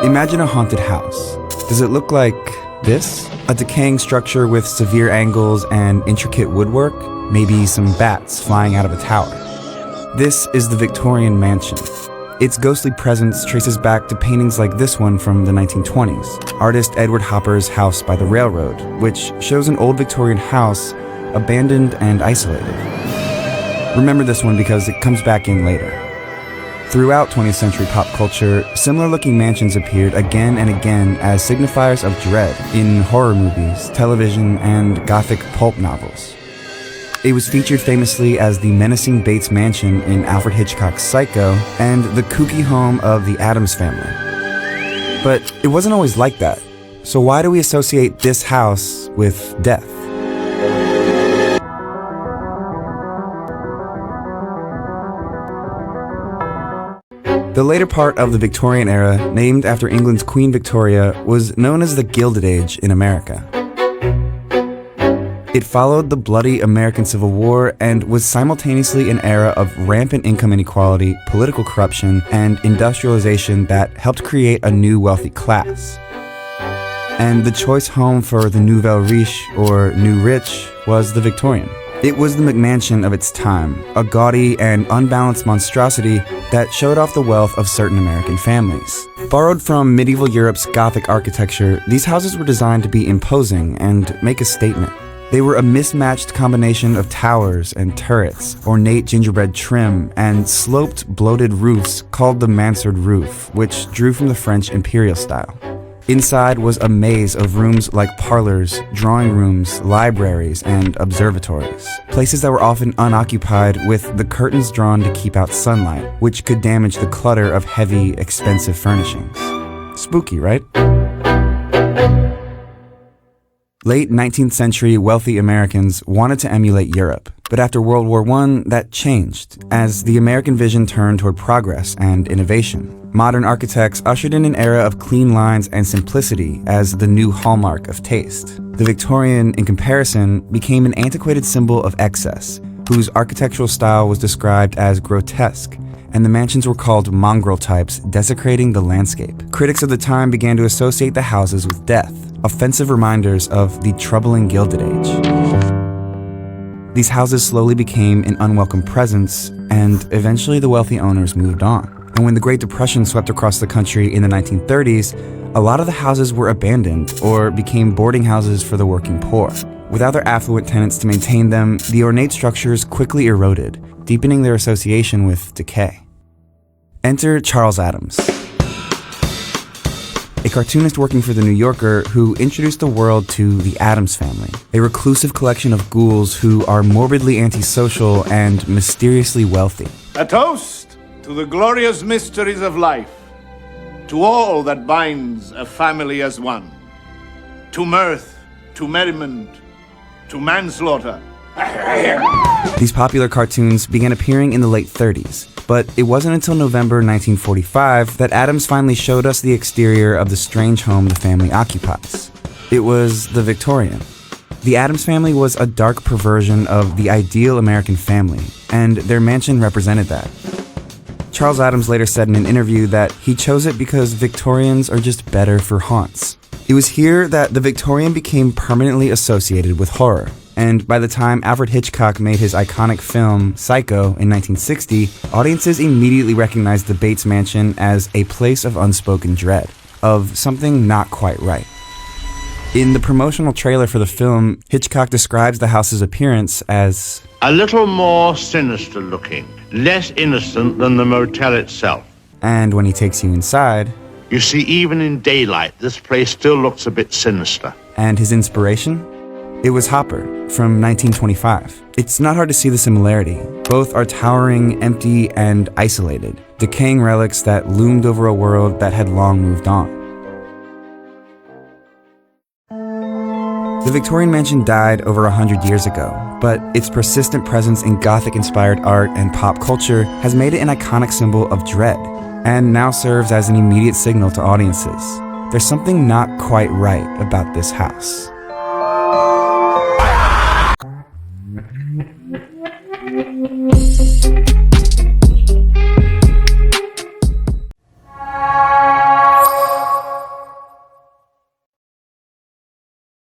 Imagine a haunted house. Does it look like this? A decaying structure with severe angles and intricate woodwork? Maybe some bats flying out of a tower. This is the Victorian mansion. Its ghostly presence traces back to paintings like this one from the 1920s, artist Edward Hopper's House by the Railroad, which shows an old Victorian house abandoned and isolated. Remember this one because it comes back in later. Throughout 20th century pop culture, similar-looking mansions appeared again and again as signifiers of dread in horror movies, television, and Gothic pulp novels. It was featured famously as the menacing Bates Mansion in Alfred Hitchcock's Psycho and the kooky home of the Addams Family. But it wasn't always like that. So why do we associate this house with death? The later part of the Victorian era, named after England's Queen Victoria, was known as the Gilded Age in America. It followed the bloody American Civil War and was simultaneously an era of rampant income inequality, political corruption, and industrialization that helped create a new wealthy class. And the choice home for the nouvelle riche, or new rich, was the Victorian. It was the McMansion of its time, a gaudy and unbalanced monstrosity that showed off the wealth of certain American families. Borrowed from medieval Europe's Gothic architecture, these houses were designed to be imposing and make a statement. They were a mismatched combination of towers and turrets, ornate gingerbread trim, and sloped, bloated roofs called the mansard roof, which drew from the French imperial style. Inside was a maze of rooms like parlors, drawing rooms, libraries, and observatories. Places that were often unoccupied with the curtains drawn to keep out sunlight, which could damage the clutter of heavy, expensive furnishings. Spooky, right? Late 19th century wealthy Americans wanted to emulate Europe, but after World War I, that changed, as the American vision turned toward progress and innovation. Modern architects ushered in an era of clean lines and simplicity as the new hallmark of taste. The Victorian, in comparison, became an antiquated symbol of excess, whose architectural style was described as grotesque, and the mansions were called mongrel types, desecrating the landscape. Critics of the time began to associate the houses with death, offensive reminders of the troubling Gilded Age. These houses slowly became an unwelcome presence, and eventually the wealthy owners moved on. And when the Great Depression swept across the country in the 1930s, a lot of the houses were abandoned or became boarding houses for the working poor. Without their affluent tenants to maintain them, the ornate structures quickly eroded, deepening their association with decay. Enter Charles Addams, a cartoonist working for The New Yorker who introduced the world to the Addams Family, a reclusive collection of ghouls who are morbidly antisocial and mysteriously wealthy. A toast to the glorious mysteries of life, to all that binds a family as one, to mirth, to merriment, to manslaughter. These popular cartoons began appearing in the late 30s, but it wasn't until November 1945 that Addams finally showed us the exterior of the strange home the family occupies. It was the Victorian. The Addams family was a dark perversion of the ideal American family, and their mansion represented that. Charles Addams later said in an interview that he chose it because Victorians are just better for haunts. It was here that the Victorian became permanently associated with horror. And by the time Alfred Hitchcock made his iconic film, Psycho, in 1960, audiences immediately recognized the Bates Mansion as a place of unspoken dread, of something not quite right. In the promotional trailer for the film, Hitchcock describes the house's appearance as a little more sinister looking, less innocent than the motel itself. And when he takes you inside, you see, even in daylight, this place still looks a bit sinister. And his inspiration? It was Hopper, from 1925. It's not hard to see the similarity. Both are towering, empty, and isolated, decaying relics that loomed over a world that had long moved on. The Victorian mansion died over 100 years ago, but its persistent presence in Gothic-inspired art and pop culture has made it an iconic symbol of dread, and now serves as an immediate signal to audiences. There's something not quite right about this house.